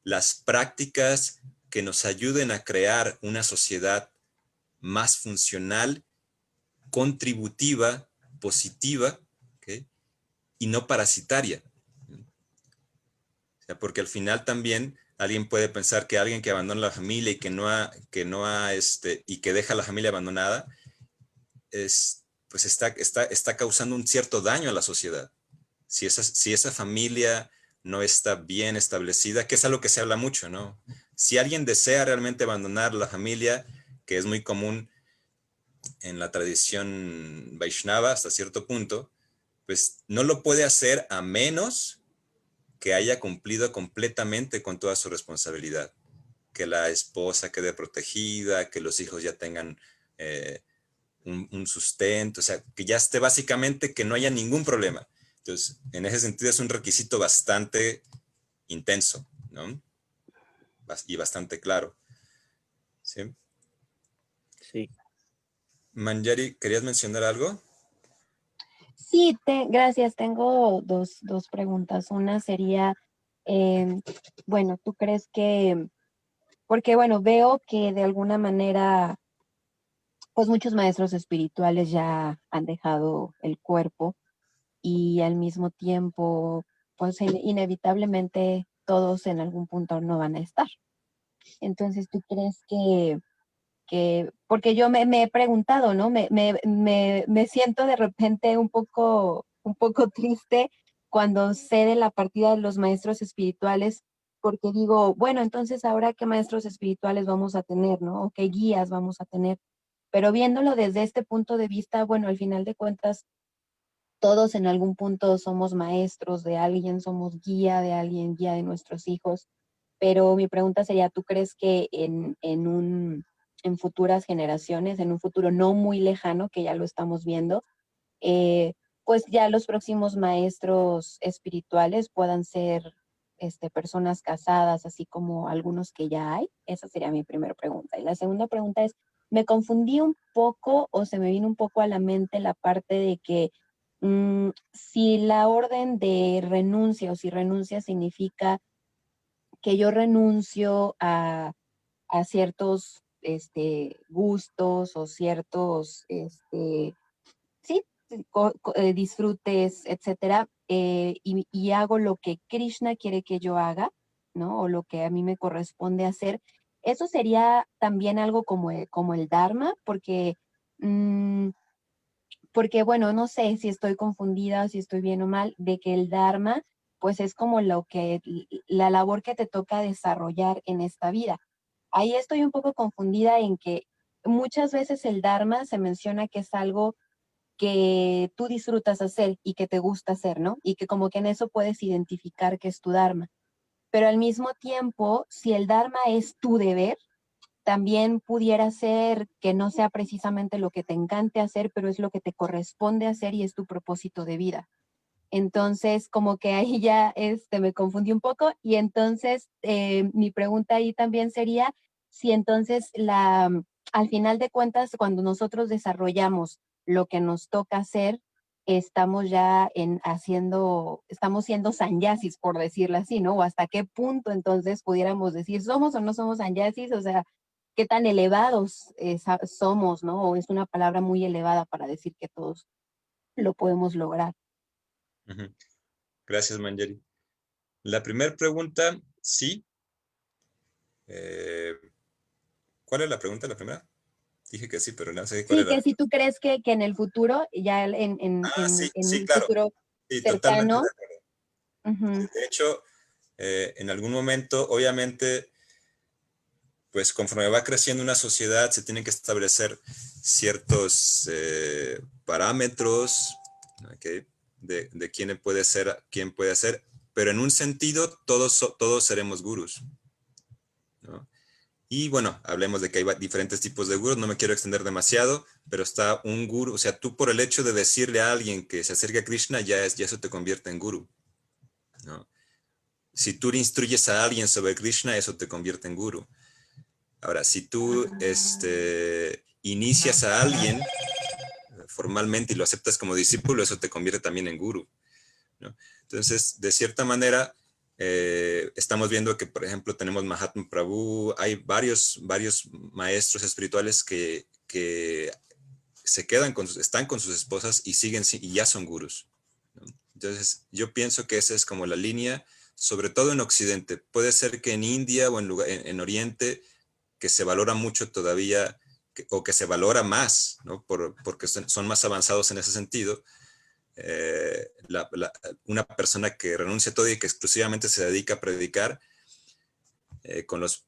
las prácticas que nos ayuden a crear una sociedad más funcional, contributiva, positiva, ¿okay? Y no parasitaria. O sea, porque al final también alguien puede pensar que alguien que abandona la familia y y que deja la familia abandonada, pues está causando un cierto daño a la sociedad. Si esa familia no está bien establecida, que es algo que se habla mucho, ¿no? Si alguien desea realmente abandonar la familia, que es muy común en la tradición Vaishnava hasta cierto punto, pues no lo puede hacer a menos que haya cumplido completamente con toda su responsabilidad. Que la esposa quede protegida, que los hijos ya tengan un sustento, o sea, que ya esté básicamente que no haya ningún problema. Entonces, en ese sentido es un requisito bastante intenso, ¿no? Y bastante claro. ¿Sí? Sí. Manjari, ¿querías mencionar algo? Sí, gracias. Tengo dos preguntas. Una sería, bueno, ¿tú crees que, porque bueno, veo que de alguna manera, pues muchos maestros espirituales ya han dejado el cuerpo y al mismo tiempo, pues inevitablemente todos en algún punto no van a estar. Entonces, ¿tú crees porque yo me he preguntado, ¿no? Me siento de repente un poco triste cuando sé de la partida de los maestros espirituales, porque digo, bueno, entonces ahora qué maestros espirituales vamos a tener, ¿no? O qué guías vamos a tener. Pero viéndolo desde este punto de vista, bueno, al final de cuentas, todos en algún punto somos maestros de alguien, somos guía de alguien, guía de nuestros hijos, pero mi pregunta sería, ¿tú crees que en futuras generaciones, en un futuro no muy lejano, que ya lo estamos viendo, pues ya los próximos maestros espirituales puedan ser personas casadas, así como algunos que ya hay? Esa sería mi primera pregunta. Y la segunda pregunta es, me confundí un poco o se me vino un poco a la mente la parte de que si la orden de renuncia o si renuncia significa que yo renuncio a ciertos gustos o ciertos sí, disfrutes, etcétera, y hago lo que Krishna quiere que yo haga, ¿no? O lo que a mí me corresponde hacer. Eso sería también algo como el Dharma, mm, porque, bueno, no sé si estoy confundida, si estoy bien o mal, de que el Dharma, pues es como la labor que te toca desarrollar en esta vida. Ahí estoy un poco confundida en que muchas veces el Dharma se menciona que es algo que tú disfrutas hacer y que te gusta hacer, ¿no? Y que como que en eso puedes identificar que es tu Dharma. Pero al mismo tiempo, si el Dharma es tu deber, también pudiera ser que no sea precisamente lo que te encante hacer, pero es lo que te corresponde hacer y es tu propósito de vida. Entonces, como que ahí ya me confundí un poco y entonces mi pregunta ahí también sería si entonces al final de cuentas, cuando nosotros desarrollamos lo que nos toca hacer, estamos ya estamos siendo sannyasis, por decirlo así, ¿no? O hasta qué punto entonces pudiéramos decir, ¿somos o no somos sannyasis? O sea, ¿qué tan elevados somos, ¿no? O es una palabra muy elevada para decir que todos lo podemos lograr. Ujú. Gracias, Manjeri. La primera pregunta, sí. ¿Cuál es la pregunta, la primera? Dije que sí, pero no sé cuál Sí, es que la... si tú crees que en el futuro, ya Sí, en sí, un claro. futuro Sí, totalmente de cercano, acuerdo. ujú, De hecho, en algún momento, obviamente, pues conforme va creciendo una sociedad, se tienen que establecer ciertos parámetros, ¿okay? De quién puede ser, pero en un sentido, todos seremos gurús, ¿no? Y bueno, hablemos de que hay diferentes tipos de gurús, no me quiero extender demasiado, pero está un gurú, o sea, tú por el hecho de decirle a alguien que se acerque a Krishna, ya eso te convierte en gurú, ¿no? Si tú le instruyes a alguien sobre Krishna, eso te convierte en gurú. Ahora, si tú inicias a alguien formalmente y lo aceptas como discípulo, eso te convierte también en gurú, ¿no? Entonces, de cierta manera, estamos viendo que, por ejemplo, tenemos Mahatma Prabhu, hay varios maestros espirituales que se quedan están con sus esposas y siguen y ya son gurús, ¿no? Entonces, yo pienso que esa es como la línea, sobre todo en Occidente. Puede ser que en India o en Oriente, que se valora mucho todavía, o que se valora más, ¿no? Porque son más avanzados en ese sentido. Una persona que renuncia a todo y que exclusivamente se dedica a predicar con los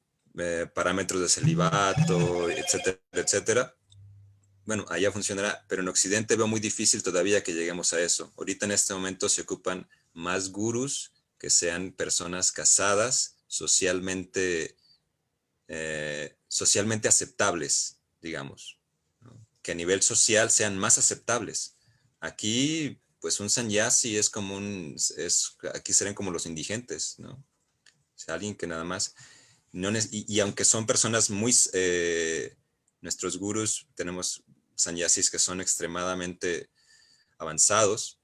parámetros de celibato, etcétera, etcétera. Bueno, allá funcionará, pero en Occidente veo muy difícil todavía que lleguemos a eso. Ahorita en este momento se ocupan más gurús que sean personas casadas, socialmente aceptables, digamos, ¿no? Que a nivel social sean más aceptables. Aquí, pues un sannyasi es como aquí serían como los indigentes, ¿no? O sea, alguien que nada más, y aunque son personas nuestros gurús, tenemos sannyasis que son extremadamente avanzados,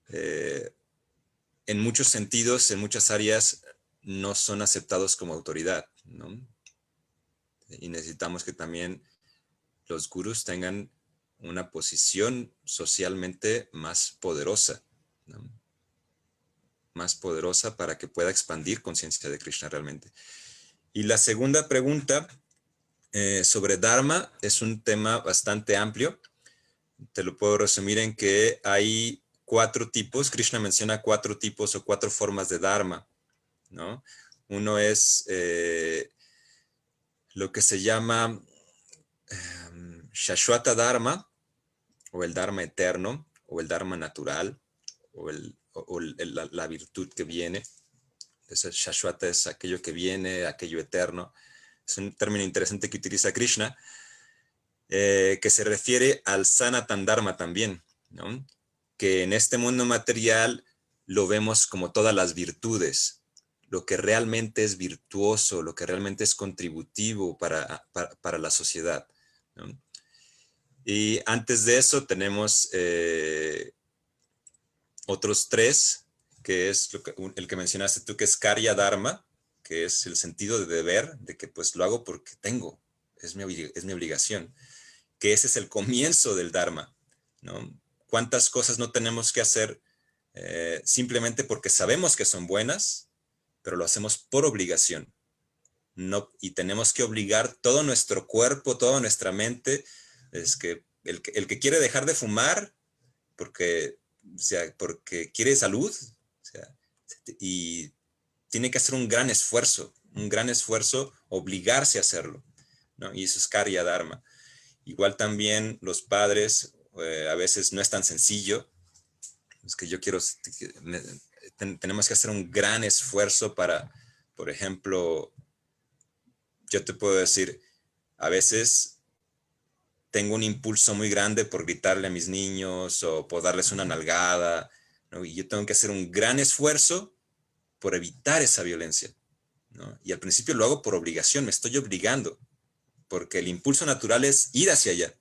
en muchos sentidos, en muchas áreas, no son aceptados como autoridad, ¿no? Y necesitamos que también los gurús tengan una posición socialmente más poderosa, ¿no? Más poderosa para que pueda expandir conciencia de Krishna realmente. Y la segunda pregunta sobre Dharma es un tema bastante amplio. Te lo puedo resumir en que hay 4 tipos. Krishna menciona 4 tipos o 4 formas de Dharma, ¿no? Uno es lo que se llama Shashwata Dharma, o el Dharma eterno, o el dharma natural, o la virtud que viene. Entonces, Shashwata es aquello que viene, aquello eterno. Es un término interesante que utiliza Krishna, que se refiere al Sanatan Dharma también, ¿no? Que en este mundo material lo vemos como todas las virtudes, lo que realmente es virtuoso, lo que realmente es contributivo para la sociedad, ¿no? Y antes de eso tenemos otros tres, que es el que mencionaste tú, que es Karya Dharma, que es el sentido de deber, de que pues lo hago porque tengo, es mi obligación, que ese es el comienzo del Dharma, ¿no? ¿Cuántas cosas no tenemos que hacer simplemente porque sabemos que son buenas, pero lo hacemos por obligación? No, y tenemos que obligar todo nuestro cuerpo, toda nuestra mente. Es que el que quiere dejar de fumar porque quiere salud, o sea, y tiene que hacer un gran esfuerzo, obligarse a hacerlo, ¿no? Y eso es Karya Dharma. Igual también los padres, a veces no es tan sencillo. Es que tenemos que hacer un gran esfuerzo para, por ejemplo, yo te puedo decir, a veces tengo un impulso muy grande por gritarle a mis niños o por darles una nalgada, ¿no? Y yo tengo que hacer un gran esfuerzo por evitar esa violencia, ¿no? Y al principio lo hago por obligación, me estoy obligando, porque el impulso natural es ir hacia allá.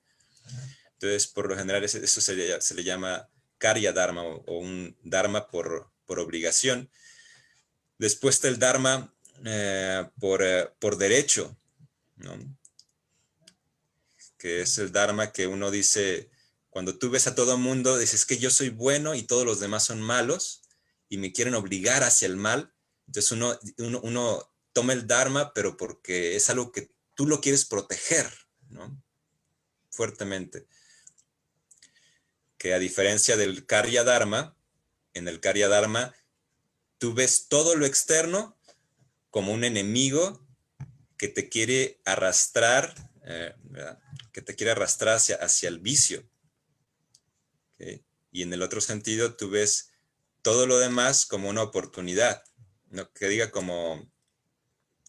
Entonces, por lo general, eso se le llama Karya Dharma o un Dharma por obligación. Después está el Dharma por derecho, ¿no? Que es el Dharma que uno dice, cuando tú ves a todo el mundo, dices que yo soy bueno y todos los demás son malos y me quieren obligar hacia el mal. Entonces uno toma el Dharma, pero porque es algo que tú lo quieres proteger, ¿no? Fuertemente. Que a diferencia del Karya Dharma, en el Karya Dharma, tú ves todo lo externo como un enemigo que te quiere arrastrar, hacia el vicio. ¿Okay? Y en el otro sentido, tú ves todo lo demás como una oportunidad, ¿no? Que diga como,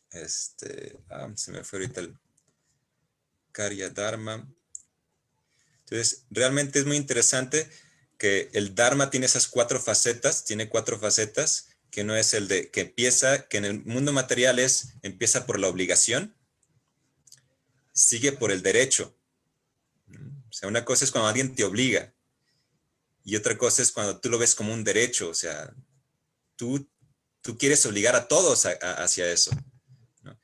se me fue ahorita el Karya Dharma. Entonces, realmente es muy interesante que el Dharma tiene esas tiene cuatro facetas, que no es el de que empieza, que en el mundo material empieza por la obligación, sigue por el derecho. O sea, una cosa es cuando alguien te obliga y otra cosa es cuando tú lo ves como un derecho. O sea, tú quieres obligar a todos hacia eso, ¿no?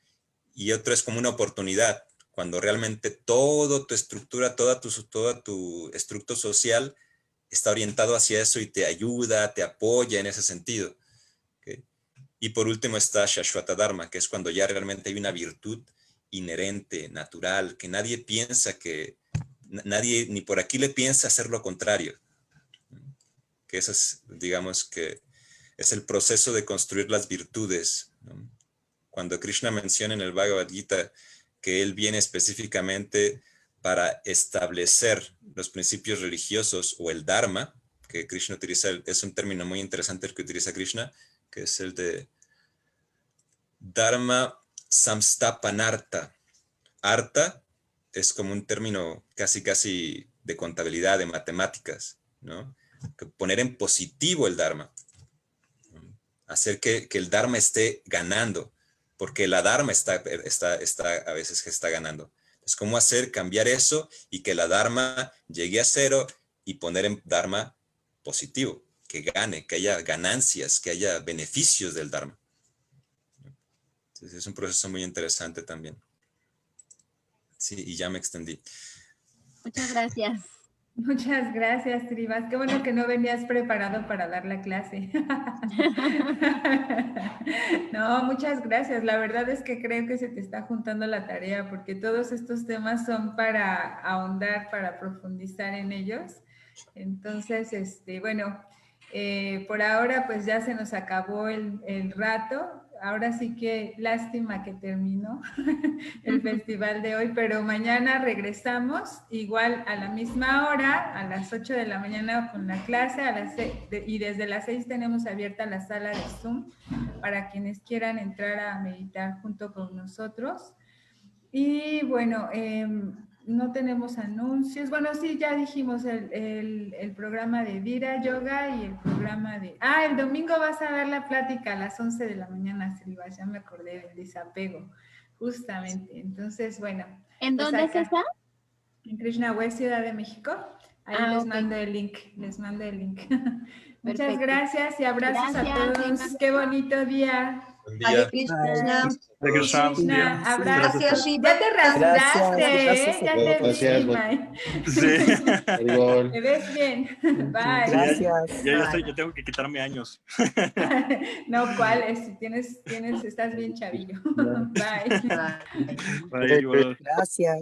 Y otro es como una oportunidad, cuando realmente toda tu estructura, toda tu estructura social está orientado hacia eso y te ayuda, te apoya en ese sentido. ¿Okay? Y por último está Shashwata Dharma, que es cuando ya realmente hay una virtud inherente, natural, que nadie piensa nadie ni por aquí le piensa hacer lo contrario. Que eso es, digamos que es el proceso de construir las virtudes, ¿no? Cuando Krishna menciona en el Bhagavad Gita que él viene específicamente para establecer los principios religiosos o el Dharma, que Krishna utiliza, es un término muy interesante el que utiliza Krishna, que es el de Dharma Samstapanartha. Artha es como un término casi de contabilidad, de matemáticas, ¿no? Que poner en positivo el Dharma, hacer que el Dharma esté ganando, porque la Dharma a veces está ganando. Es cómo cambiar eso y que la Dharma llegue a cero y poner en Dharma positivo, que gane, que haya ganancias, que haya beneficios del Dharma. Entonces es un proceso muy interesante también. Sí, y ya me extendí. Muchas gracias. Muchas gracias, Tribas. Qué bueno que no venías preparado para dar la clase. No, muchas gracias. La verdad es que creo que se te está juntando la tarea porque todos estos temas son para ahondar, para profundizar en ellos. Entonces, bueno, por ahora pues ya se nos acabó el rato. ahora sí que lástima que terminó el festival de hoy, pero mañana regresamos igual a la misma hora, a las 8 de la mañana con la clase, y desde las 6 tenemos abierta la sala de Zoom para quienes quieran entrar a meditar junto con nosotros. Y bueno, no tenemos anuncios. Bueno, sí, ya dijimos el programa de Vira Yoga y el programa de... Ah, el domingo vas a dar la plática a las 11 de la mañana, Silva, ya me acordé del desapego, justamente. Entonces, bueno. ¿En pues dónde es acá, esa? en Krishna West, Ciudad de México. Ahí les mando el link, Muchas Perfecto. gracias y abrazos a todos. Gracias. Qué bonito día. Buen Hare día. Krishna. Hare Krishna, buen día. Abrazo. Gracias, Shiva. Ya te rasuraste, Gracias. ya te vi, Gracias. Mike. Sí. El gol. Te ves bien. Bye. Gracias. Ya tengo que quitarme años. No, ¿cuál es? Estás bien chavillo. Bye. Bye, igual. Gracias.